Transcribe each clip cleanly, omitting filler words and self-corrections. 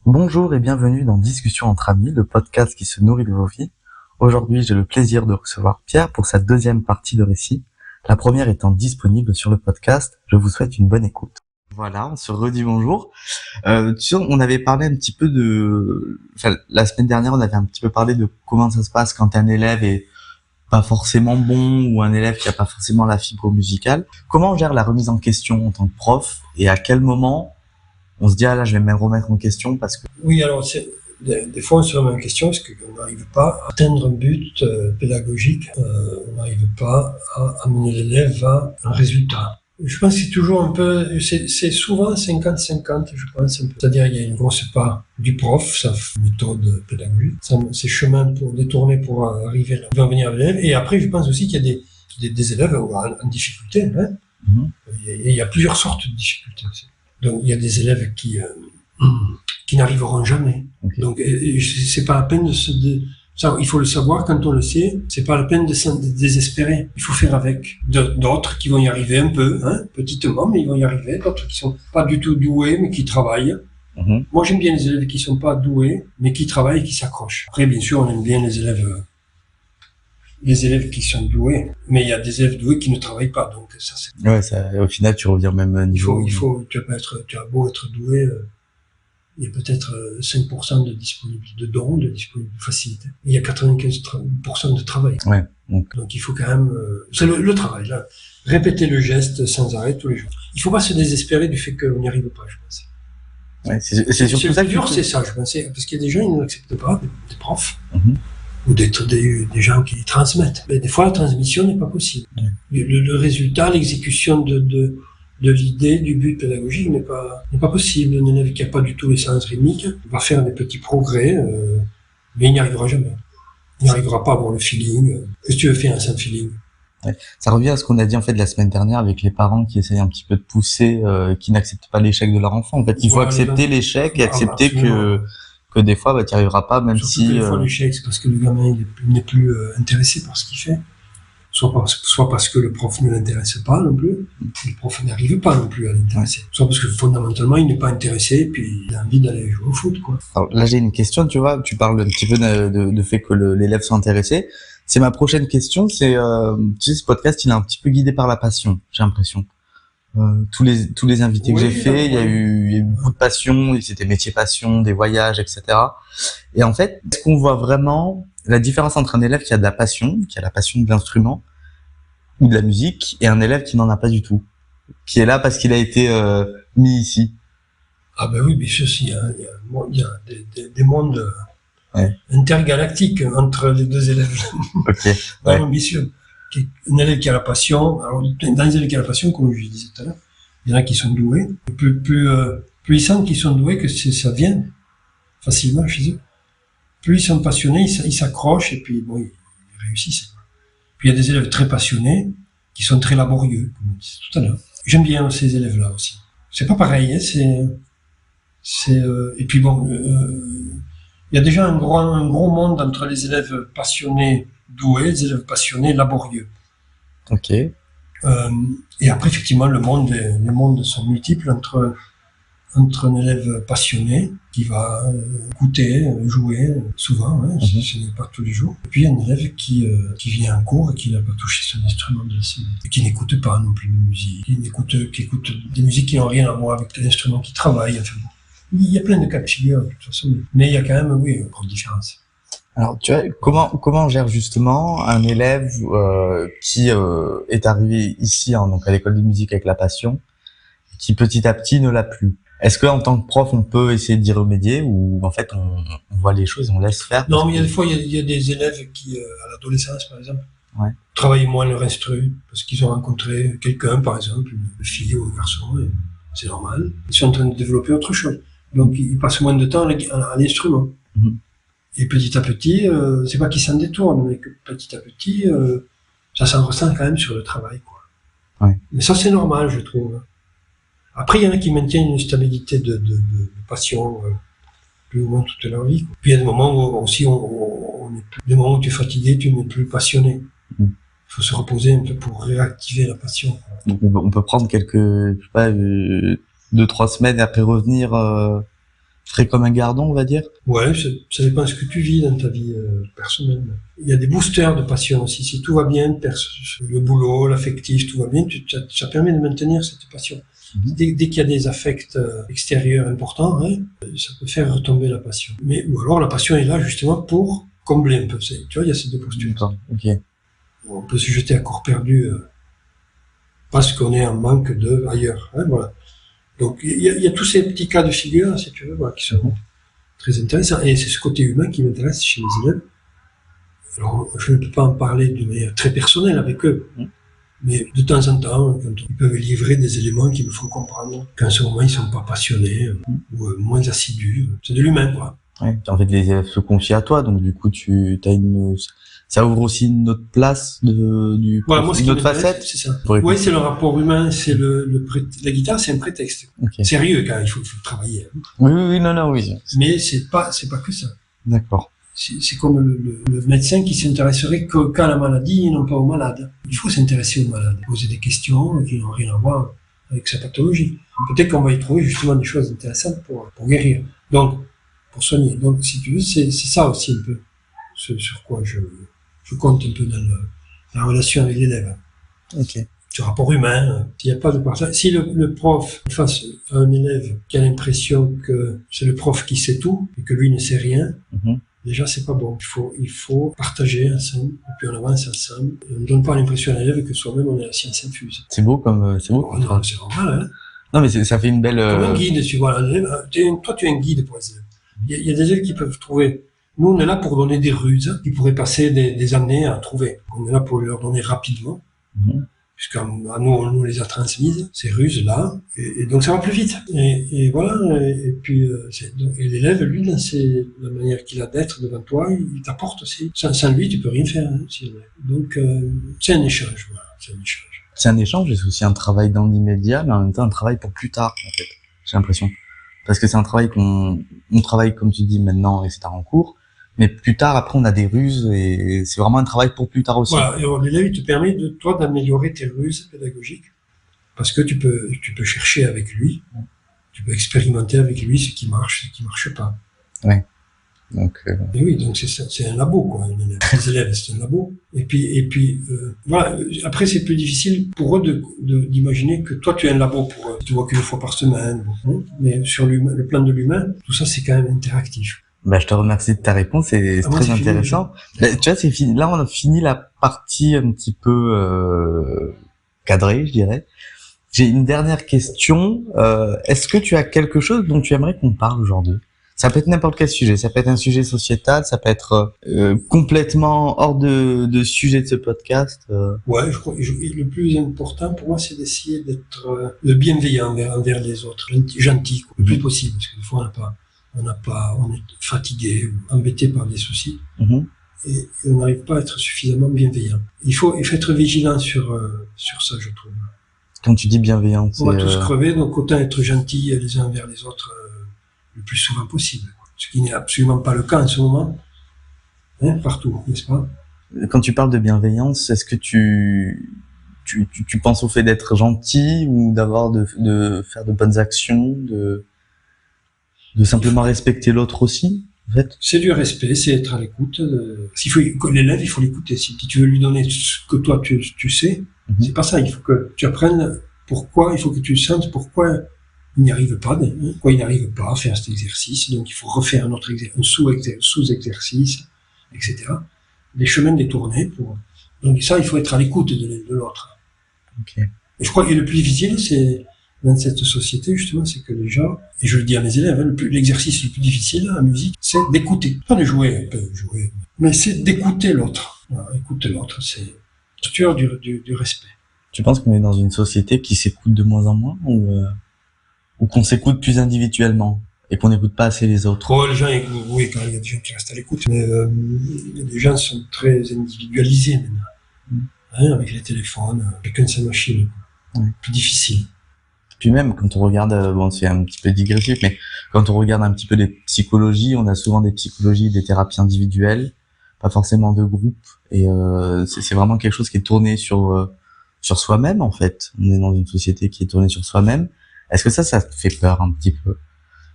Bonjour et bienvenue dans Discussion entre amis, le podcast qui se nourrit de vos vies. Aujourd'hui, j'ai le plaisir de recevoir Pierre pour sa deuxième partie de récit, la première étant disponible sur le podcast. Je vous souhaite une bonne écoute. Voilà, on se redit bonjour. Tu sais, on avait parlé un petit peu la semaine dernière, on avait un petit peu parlé de comment ça se passe quand un élève est pas forcément bon ou un élève qui a pas forcément la fibre musicale. Comment on gère la remise en question en tant que prof et à quel moment on se dit, là, je vais me remettre en question parce que... Oui, alors, des fois, on se remet en question parce qu'on n'arrive pas à atteindre un but pédagogique. On n'arrive pas à amener l'élève à un résultat. Je pense que c'est toujours un peu... C'est souvent 50-50, je pense. C'est-à-dire, il y a une grosse part du prof, sa méthode pédagogique, ses chemins pour détourner pour arriver à venir à l'élève. Et après, je pense aussi qu'il y a des élèves en difficulté. Hein. Il y a plusieurs sortes de difficultés aussi. Donc, il y a des élèves qui n'arriveront jamais. Okay. Donc, c'est pas la peine ça, il faut le savoir quand on le sait. C'est pas la peine de désespérer. Il faut faire avec. D'autres qui vont y arriver un peu, hein, petitement, mais ils vont y arriver. D'autres qui sont pas du tout doués, mais qui travaillent. Moi, j'aime bien les élèves qui sont pas doués, mais qui travaillent et qui s'accrochent. Après, bien sûr, on aime bien les élèves qui sont doués, mais il y a des élèves doués qui ne travaillent pas, donc ça c'est... Ouais, ça, au final, tu reviens au même niveau. Tu as beau être doué, il y a peut-être 5% de disponibilité, de dons, de facilité. Il y a 95% de travail. Ouais. Donc il faut quand même... c'est le travail, là. Répéter le geste sans arrêt tous les jours. Il faut pas se désespérer du fait qu'on n'y arrive pas, je pense. Ouais, c'est surtout ça que dur, c'est ça, je pense. Parce qu'il y a des gens, ils n'acceptent pas, des profs. Ou des gens qui transmettent. Mais des fois, la transmission n'est pas possible. Le résultat, l'exécution de l'idée, du but pédagogique n'est pas possible. Un élève qui n'a pas du tout les sens rythmiques va faire des petits progrès, mais il n'y arrivera jamais. Il n'arrivera pas à avoir le feeling. Qu'est-ce que tu veux faire sans feeling? Ouais. Ça revient à ce qu'on a dit en fait la semaine dernière avec les parents qui essayent un petit peu de pousser, qui n'acceptent pas l'échec de leur enfant. En fait, il faut accepter l'échec et accepter que des fois, tu n'y arriveras pas, même surtout que des fois, l'échec, c'est parce que le gamin n'est plus intéressé par ce qu'il fait. Soit parce que le prof ne l'intéresse pas non plus, le prof n'arrive pas non plus à l'intéresser. Soit parce que fondamentalement, il n'est pas intéressé, puis il a envie d'aller jouer au foot, quoi. Alors là, j'ai une question, tu vois, tu parles un petit peu de fait que l'élève soit intéressé. C'est ma prochaine question, c'est, tu sais, ce podcast, il est un petit peu guidé par la passion, j'ai l'impression. Tous les invités que j'ai fait, il y a eu beaucoup de passion, c'était métier passion, des voyages, etc. Et en fait, est-ce qu'on voit vraiment la différence entre un élève qui a de la passion, qui a la passion de l'instrument ou de la musique, et un élève qui n'en a pas du tout, qui est là parce qu'il a été mis ici? Ah ben oui, mais ceci, il y a des mondes intergalactiques entre les deux élèves. Ok. Ouais. Bien sûr. Un élève qui a la passion, alors dans les élèves qui a la passion, comme je disais tout à l'heure, il y en a qui sont doués. Plus ils sentent qu'ils sont doués, que ça vient facilement chez eux. Plus ils sont passionnés, ils s'accrochent et puis bon, ils réussissent. Puis il y a des élèves très passionnés qui sont très laborieux, comme je disais tout à l'heure. J'aime bien ces élèves-là aussi. C'est pas pareil, hein, et puis bon, il y a déjà un gros monde entre les élèves passionnés doués, les élèves passionnés, laborieux. Ok. Et après, effectivement, les mondes sont multiples entre un élève passionné qui va écouter, jouer souvent, hein, ce n'est pas tous les jours. Et puis un élève qui vient en cours et qui n'a pas touché son instrument de la semaine, et qui n'écoute pas non plus de musique, qui écoute des musiques qui n'ont rien à voir avec l'instrument qui travaille. Enfin, il y a plein de cas de figure, de toute façon, mais il y a quand même, oui, une grande différence. Alors, tu vois, comment on gère justement un élève qui est arrivé ici, hein, donc à l'école de musique avec la passion, qui petit à petit ne l'a plus? Est-ce que en tant que prof, on peut essayer d'y remédier ou en fait on voit les choses, on laisse faire? Non, mais il y a des fois, il y a des élèves qui, à l'adolescence par exemple, travaillent moins leur instru parce qu'ils ont rencontré quelqu'un, par exemple, une fille ou un garçon, et c'est normal. Ils sont en train de développer autre chose. Donc ils passent moins de temps à l'instrument. Et petit à petit, c'est pas qu'ils s'en détournent, mais que petit à petit, ça s'en ressent quand même sur le travail, quoi. Ouais. Mais ça, c'est normal, je trouve. Après, il y en a qui maintiennent une stabilité de passion plus ou moins toute leur vie. Puis il y a des moments où aussi, des moments où tu es fatigué, tu n'es plus passionné. Il faut se reposer un peu pour réactiver la passion. Donc, on peut prendre quelques, je sais pas, 2-3 semaines et après revenir frais comme un gardon, on va dire. Ouais, ça dépend de ce que tu vis dans ta vie personnelle. Il y a des boosters de passion aussi. Si tout va bien, le boulot, l'affectif, tout va bien, ça permet de maintenir cette passion. Dès qu'il y a des affects extérieurs importants, hein, ça peut faire retomber la passion. Ou alors la passion est là justement pour combler un peu. Tu vois, il y a ces deux postures. D'accord, ok. On peut se jeter à corps perdu parce qu'on est en manque ailleurs. Hein, voilà. Donc il y a tous ces petits cas de figure, si tu veux, voilà, qui sont très intéressants. Et c'est ce côté humain qui m'intéresse chez les élèves. Alors je ne peux pas en parler d'une manière très personnelle avec eux. Mais de temps en temps, quand ils peuvent livrer des éléments qui me font comprendre qu'en ce moment ils sont pas passionnés ou moins assidus. C'est de l'humain, quoi. Ouais. En fait, les élèves se confient à toi, donc du coup, ça ouvre aussi une autre place Voilà, moi, une autre facette. C'est ça. Oui, c'est le rapport humain, c'est la guitare, c'est un prétexte. Okay. Sérieux, quand même, il faut travailler. Hein. Oui, non, oui. Mais c'est pas que ça. D'accord. C'est comme le médecin qui s'intéresserait qu'à la maladie et non pas au malade. Il faut s'intéresser au malade, poser des questions qui n'ont rien à voir avec sa pathologie. Peut-être qu'on va y trouver justement des choses intéressantes pour guérir. Donc, pour soigner. Donc, si tu veux, c'est ça aussi un peu sur quoi je compte un peu dans la relation avec l'élève. Ok. Ce rapport humain, s'il n'y a pas de partage. Si le prof face à un élève qui a l'impression que c'est le prof qui sait tout et que lui ne sait rien, déjà c'est pas bon. Il faut partager ensemble et puis on avance ensemble. Et on ne donne pas l'impression à l'élève que soi-même on est la science infuse. C'est beau comme Oh, non, c'est normal, hein. Non, mais ça fait une belle. Comme un guide, tu vois. Toi, tu es un guide pour les élèves. Il y a des élèves qui peuvent trouver. Nous, on est là pour donner des ruses qui pourraient passer des années à trouver. On est là pour leur donner rapidement, puisqu'à nous, on nous les a transmises, ces ruses-là, et donc ça va plus vite. Et voilà, et puis et l'élève, lui, dans la manière qu'il a d'être devant toi, il t'apporte aussi. Sans lui, tu peux rien faire. Hein, donc, c'est un échange, voilà, c'est un échange. C'est un échange et c'est aussi un travail dans l'immédiat, mais en même temps un travail pour plus tard, en fait. J'ai l'impression. Parce que c'est un travail on travaille, comme tu dis, maintenant, et c'est en cours. Mais plus tard, après, on a des ruses et c'est vraiment un travail pour plus tard aussi. Voilà. Et l'élève, il te permet toi d'améliorer tes ruses pédagogiques. Parce que tu peux chercher avec lui. Tu peux expérimenter avec lui ce qui marche pas. Ouais. Donc, et oui, donc c'est un labo, quoi. Les élèves, c'est un labo. Et puis, voilà. Après, c'est plus difficile pour eux d'imaginer que toi, tu es un labo pour eux. Tu vois qu'une fois par semaine. Hein, mais sur le plan de l'humain, tout ça, c'est quand même interactif. Je te remercie de ta réponse, c'est très intéressant. Tu vois, c'est fini. Là, on a fini la partie un petit peu cadrée, je dirais. J'ai une dernière question. Est-ce que tu as quelque chose dont tu aimerais qu'on parle aujourd'hui? Ça peut être n'importe quel sujet. Ça peut être un sujet sociétal, ça peut être complètement hors de sujet de ce podcast. Ouais, je crois. Le plus important pour moi, c'est d'essayer d'être bienveillant envers les autres, gentil, le plus possible, parce que des fois on est fatigué ou embêté par des soucis et on n'arrive pas à être suffisamment bienveillant. Il faut être vigilant sur ça, je trouve. Quand tu dis bienveillant, on va tous crever, donc autant être gentil les uns envers les autres le plus souvent possible. Ce qui n'est absolument pas le cas en ce moment, hein, partout, n'est-ce pas? Quand tu parles de bienveillance, est-ce que tu penses au fait d'être gentil ou de faire de bonnes actions, de simplement respecter l'autre aussi, en fait? C'est du respect, c'est être à l'écoute. L'élève, il faut l'écouter. Si tu veux lui donner ce que toi tu sais, c'est pas ça. Il faut que tu apprennes pourquoi, il faut que tu sentes pourquoi il n'y arrive pas, pourquoi il n'arrive pas à faire cet exercice. Donc il faut refaire un autre un sous-exercice, etc. Des chemins détournés donc ça, il faut être à l'écoute de l'autre. Okay. Et je crois que le plus difficile, c'est dans cette société, justement, c'est que les gens, et je le dis à mes élèves, l'exercice le plus difficile en musique, c'est d'écouter. Pas de jouer, mais c'est d'écouter l'autre. Voilà, écouter l'autre, c'est la structure du respect. Tu penses qu'on est dans une société qui s'écoute de moins en moins ou qu'on s'écoute plus individuellement et qu'on n'écoute pas assez les autres? Oh, les gens, oui, quand il y a des gens qui restent à l'écoute, mais les gens sont très individualisés maintenant, avec les téléphones, chacun sa machine. plus difficile. Puis même, quand on regarde, bon, c'est un petit peu digressif, mais quand on regarde un petit peu les psychologies, on a souvent des psychologies, des thérapies individuelles, pas forcément de groupe, et c'est vraiment quelque chose qui est tourné sur soi-même, en fait. On est dans une société qui est tournée sur soi-même. Est-ce que ça te fait peur un petit peu?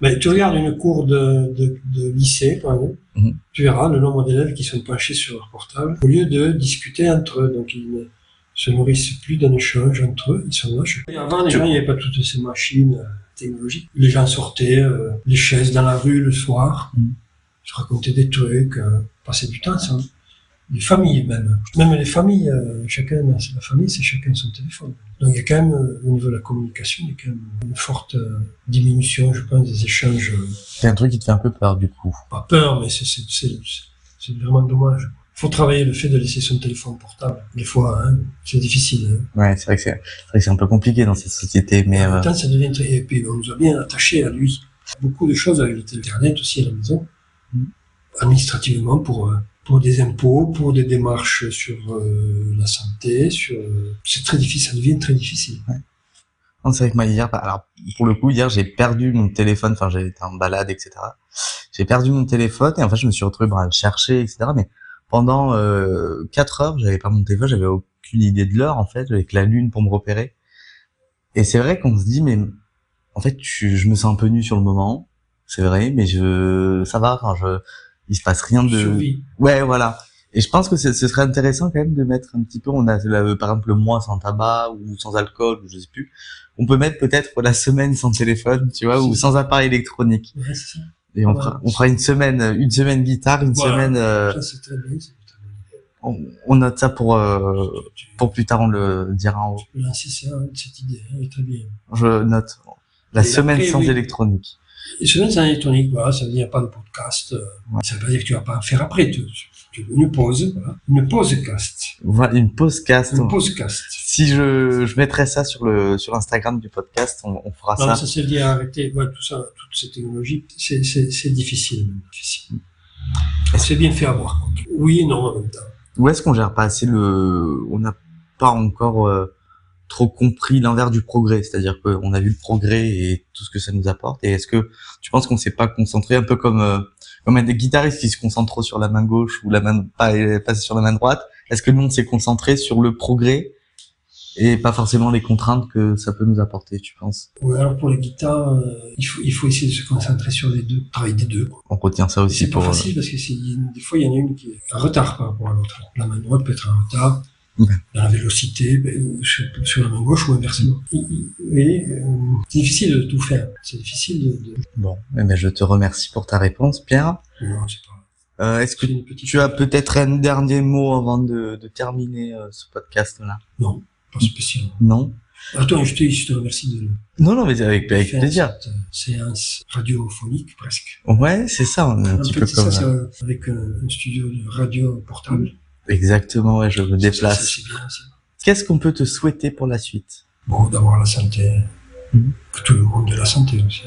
Mais tu regardes une cour de lycée, par exemple, tu verras le nombre d'élèves qui sont penchés sur leur portable, au lieu de discuter entre eux. Donc ils ne se nourrissent plus d'un échange entre eux, ils sont là. Et avant, les gens, il n'y avait pas toutes ces machines technologiques. Les gens sortaient, les chaises dans la rue le soir, se racontaient des trucs, passaient du temps ensemble. Les familles même les familles, la famille, c'est chacun son téléphone. Donc il y a quand même, au niveau de la communication, il y a quand même une forte diminution, je pense, des échanges. C'est un truc qui te fait un peu peur, du coup. Pas peur, mais c'est vraiment dommage. Il faut travailler le fait de laisser son téléphone portable. Des fois, c'est difficile. Ouais, c'est vrai que c'est un peu compliqué dans cette société, mais en même temps, ça devient très, et puis on nous a bien attachés à lui. Beaucoup de choses avec l'internet aussi à la maison, administrativement pour des impôts, pour des démarches sur la santé, c'est très difficile, ça devient très difficile. Ouais. Non, c'est vrai que moi hier, alors pour le coup hier j'ai perdu mon téléphone, enfin j'ai été en balade, etc. J'ai perdu mon téléphone et en fait je me suis retrouvé à le chercher, etc. Mais pendant 4 heures j'avais pas mon téléphone, j'avais aucune idée de l'heure en fait, j'avais que la lune pour me repérer. Et c'est vrai qu'on se dit mais en fait je me sens un peu nu sur le moment, c'est vrai, mais ça va, enfin il se passe rien de... Survie. Ouais, voilà. Et je pense que ce serait intéressant quand même de mettre un petit peu, on a par exemple le mois sans tabac ou sans alcool, ou je sais plus. On peut mettre peut-être la semaine sans téléphone, tu vois, ou sans appareil électronique. Ouais, c'est ça. Et on fera une semaine guitare, une semaine... Ça, c'est très bien, on note ça pour plus tard, on le dira en haut. Tu peux lancer cette idée, elle est très bien. Je note. La semaine sans électronique. Et semaine sans électronique, voilà, ça veut dire qu'il n'y a pas de podcast. Ça veut pas dire que tu vas pas en faire après. Une pause, voilà. Une pause cast. Voilà, une pause cast. Une pause cast. Si je mettrai ça sur l'Instagram du podcast, on fera ça. Non, ça c'est dire arrêter, tout ça, toute cette technologie, c'est difficile, même difficile. C'est bien fait avoir, quoi. Oui et non en même temps. Où est-ce qu'on gère pas assez on n'a pas encore trop compris l'envers du progrès, c'est-à-dire qu'on a vu le progrès et tout ce que ça nous apporte. Et est-ce que tu penses qu'on s'est pas concentré un peu comme des guitaristes qui se concentrent trop sur la main gauche ou pas sur la main droite? Est-ce que nous on s'est concentré sur le progrès et pas forcément les contraintes que ça peut nous apporter, tu penses? Oui, alors pour les guitares, il faut essayer de se concentrer sur les deux, travailler des deux, quoi. On retient ça aussi pour... C'est pas facile parce que des fois il y en a une qui est en retard par rapport à l'autre. La main droite peut être en retard. Dans la vélocité, sur la main gauche ou inversement. Et c'est difficile de tout faire. C'est difficile de... Bon, mais je te remercie pour ta réponse, Pierre. Non, c'est pas... Est-ce que tu as peut-être un dernier mot avant de terminer ce podcast-là? Non, pas spécialement. Non. Attends, je te remercie de... Non, mais avec plaisir. Cette séance radiophonique, presque. Ouais, c'est ça, on est un petit peu comme... ça, avec un studio de radio portable. Exactement, ouais, je me déplace. C'est bien, c'est... Qu'est-ce qu'on peut te souhaiter pour la suite? Bon, d'avoir la santé. Que tout le monde ait la santé aussi.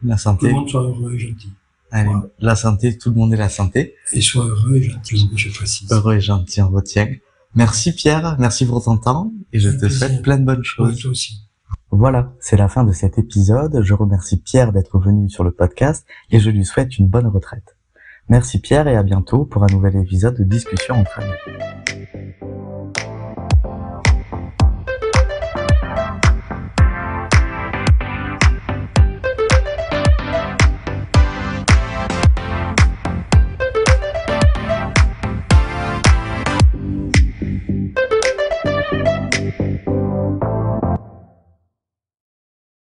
La santé. Que tout le monde soit heureux et gentil. Allez, voilà. La santé, tout le monde ait la santé. Et soit heureux et gentil, je précise. Heureux et gentil, on retient. Merci Pierre, merci pour ton temps, et je te souhaite plein de bonnes choses. Ouais, toi aussi. Voilà, c'est la fin de cet épisode. Je remercie Pierre d'être venu sur le podcast, et je lui souhaite une bonne retraite. Merci Pierre et à bientôt pour un nouvel épisode de Discussion entre amis.